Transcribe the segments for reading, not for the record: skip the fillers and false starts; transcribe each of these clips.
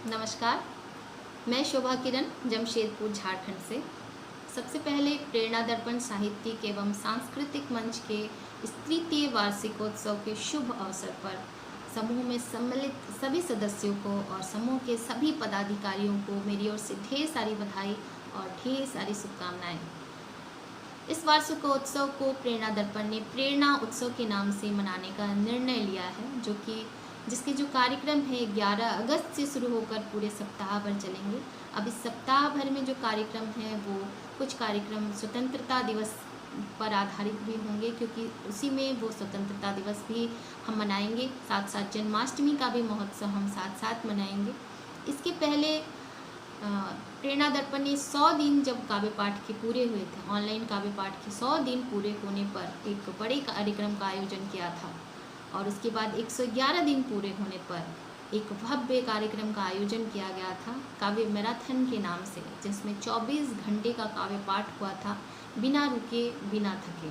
नमस्कार। मैं शोभा किरण जमशेदपुर झारखंड से। सबसे पहले प्रेरणा दर्पण साहित्यिक एवं सांस्कृतिक मंच के इस तृतीय वार्षिकोत्सव के शुभ अवसर पर समूह में सम्मिलित सभी सदस्यों को और समूह के सभी पदाधिकारियों को मेरी ओर से ढेर सारी बधाई और ढेर सारी शुभकामनाएं। इस वार्षिकोत्सव को प्रेरणा दर्पण ने प्रेरणा उत्सव के नाम से मनाने का निर्णय लिया है, जिसके जो कार्यक्रम है 11 अगस्त से शुरू होकर पूरे सप्ताह भर चलेंगे। अब इस सप्ताह भर में जो कार्यक्रम है वो कुछ कार्यक्रम स्वतंत्रता दिवस पर आधारित भी होंगे, क्योंकि उसी में वो स्वतंत्रता दिवस भी हम मनाएंगे। साथ साथ जन्माष्टमी का भी महोत्सव हम साथ साथ मनाएंगे। इसके पहले प्रेरणा दर्पण ने 100 दिन जब काव्य पाठ के पूरे हुए थे, ऑनलाइन काव्य पाठ के 100 दिन पूरे होने पर एक बड़े कार्यक्रम का आयोजन किया था, और उसके बाद 111 दिन पूरे होने पर एक भव्य कार्यक्रम का आयोजन किया गया था काव्य मैराथन के नाम से, जिसमें 24 घंटे का काव्य पाठ हुआ था, बिना रुके बिना थके।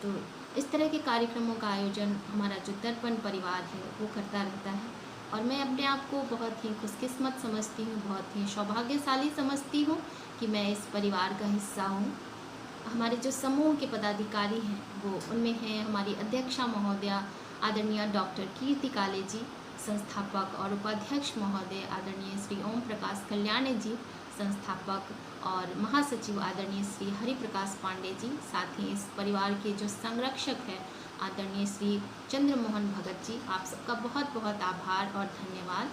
तो इस तरह के कार्यक्रमों का आयोजन हमारा जो दर्पण परिवार है वो करता रहता है, और मैं अपने आप को बहुत ही खुशकिस्मत समझती हूँ, बहुत ही सौभाग्यशाली समझती हूँ कि मैं इस परिवार का हिस्सा हूँ। हमारे जो समूह के पदाधिकारी हैं वो उनमें हैं हमारी अध्यक्षा महोदया आदरणीय डॉक्टर कीर्ति काले जी, संस्थापक और उपाध्यक्ष महोदय आदरणीय श्री ओम प्रकाश कल्याणी जी, संस्थापक और महासचिव आदरणीय श्री हरि प्रकाश पांडे जी, साथ ही इस परिवार के जो संरक्षक हैं आदरणीय श्री चंद्रमोहन भगत जी। आप सबका बहुत बहुत आभार और धन्यवाद।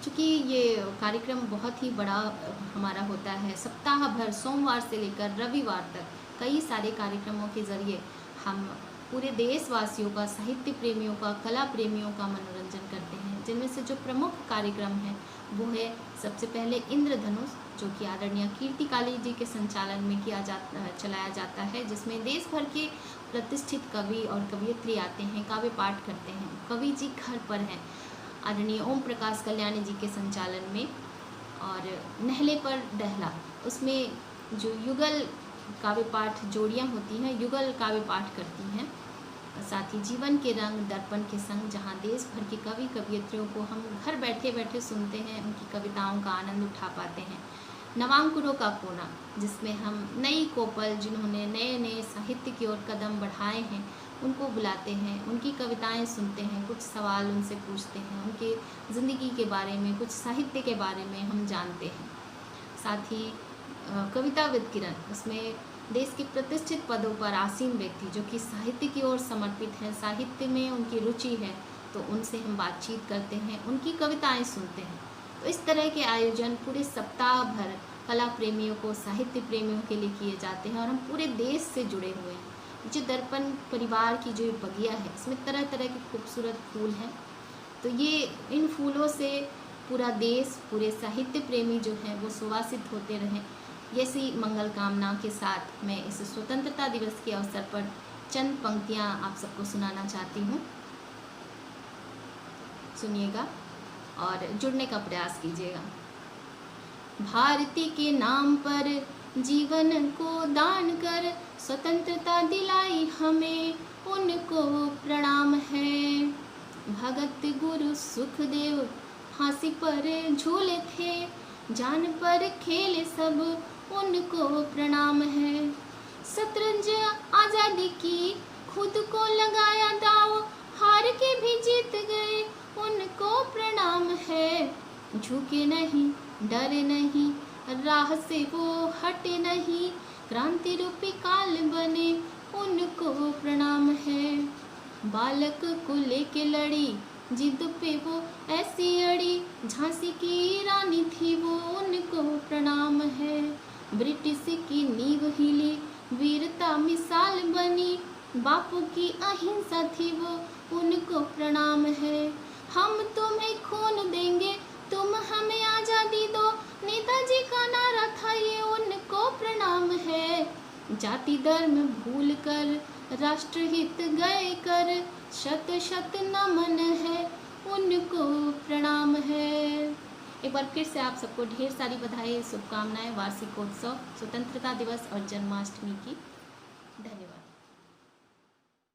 चूँकि ये कार्यक्रम बहुत ही बड़ा हमारा होता है, सप्ताह भर सोमवार से लेकर रविवार तक कई सारे कार्यक्रमों के ज़रिए हम पूरे देशवासियों का, साहित्य प्रेमियों का, कला प्रेमियों का मनोरंजन करते हैं। जिनमें से जो प्रमुख कार्यक्रम है वो है सबसे पहले इंद्रधनुष, जो कि आदरणीय कीर्ति काली जी के संचालन में चलाया जाता है, जिसमें देश भर के प्रतिष्ठित कवि और कवयित्री आते हैं, काव्य पाठ करते हैं। कवि जी घर पर हैं आदरणीय ओम प्रकाश कल्याणी जी के संचालन में। और नहले पर डहला, उसमें जो युगल काव्य पाठ जोड़ियाँ होती हैं, युगल काव्य पाठ करती हैं। साथ ही जीवन के रंग दर्पण के संग, जहाँ देश भर की कवि कवयित्रियों को हम घर बैठे बैठे सुनते हैं, उनकी कविताओं का आनंद उठा पाते हैं। नवांकुरों का कोना, जिसमें हम नई कोपल जिन्होंने नए नए साहित्य की ओर कदम बढ़ाए हैं उनको बुलाते हैं, उनकी कविताएं सुनते हैं, कुछ सवाल उनसे पूछते हैं, उनके ज़िंदगी के बारे में, कुछ साहित्य के बारे में हम जानते हैं। साथ ही कविता विद किरण, उसमें देश के प्रतिष्ठित पदों पर आसीन व्यक्ति जो कि साहित्य की ओर समर्पित हैं, साहित्य में उनकी रुचि है, तो उनसे हम बातचीत करते हैं, उनकी कविताएं सुनते हैं। तो इस तरह के आयोजन पूरे सप्ताह भर कला प्रेमियों को, साहित्य प्रेमियों के लिए किए जाते हैं, और हम पूरे देश से जुड़े हुए हैं। जो दर्पण परिवार की जो बगिया है, इसमें तरह तरह के खूबसूरत फूल हैं, तो ये इन फूलों से पूरा देश, पूरे साहित्य प्रेमी जो हैं वो सुवासित होते रहें, ऐसी मंगल कामना के साथ मैं इस स्वतंत्रता दिवस के अवसर पर चंद पंक्तियाँ आप सबको सुनाना चाहती हूँ। सुनिएगा और जुड़ने का प्रयास कीजिएगा। भारती के नाम पर जीवन को दान कर स्वतंत्रता दिलाई हमें, उनको प्रणाम है। भगत गुरु सुखदेव फांसी पर झूले थे, जान पर खेले सब, उनको प्रणाम है। शतरंज आज़ादी की खुद को लगाया दाव, हार के भी जीत गए, उनको प्रणाम है। झुके नहीं, डरे नहीं, राह से वो हटे नहीं, क्रांति रूपी काल बने, उनको प्रणाम है। बालक को लेके लड़ी, जिद पे वो ऐसी अड़ी, झांसी की रानी थी वो, उनको प्रणाम है। ब्रिटिश की नींव हिली, वीरता मिसाल बनी, बापू की अहिंसा थी वो, उनको प्रणाम है। हम तुम्हें खून देंगे, तुम हमें आज़ादी दो, नेताजी का नारा था ये, उनको प्रणाम है। जाति धर्म भूल कर राष्ट्रहित गए कर, शत शत नमन है, उनको प्रणाम है। एक बार फिर से आप सबको ढेर सारी बधाई, शुभकामनाएं वार्षिकोत्सव, स्वतंत्रता दिवस और जन्माष्टमी की। धन्यवाद।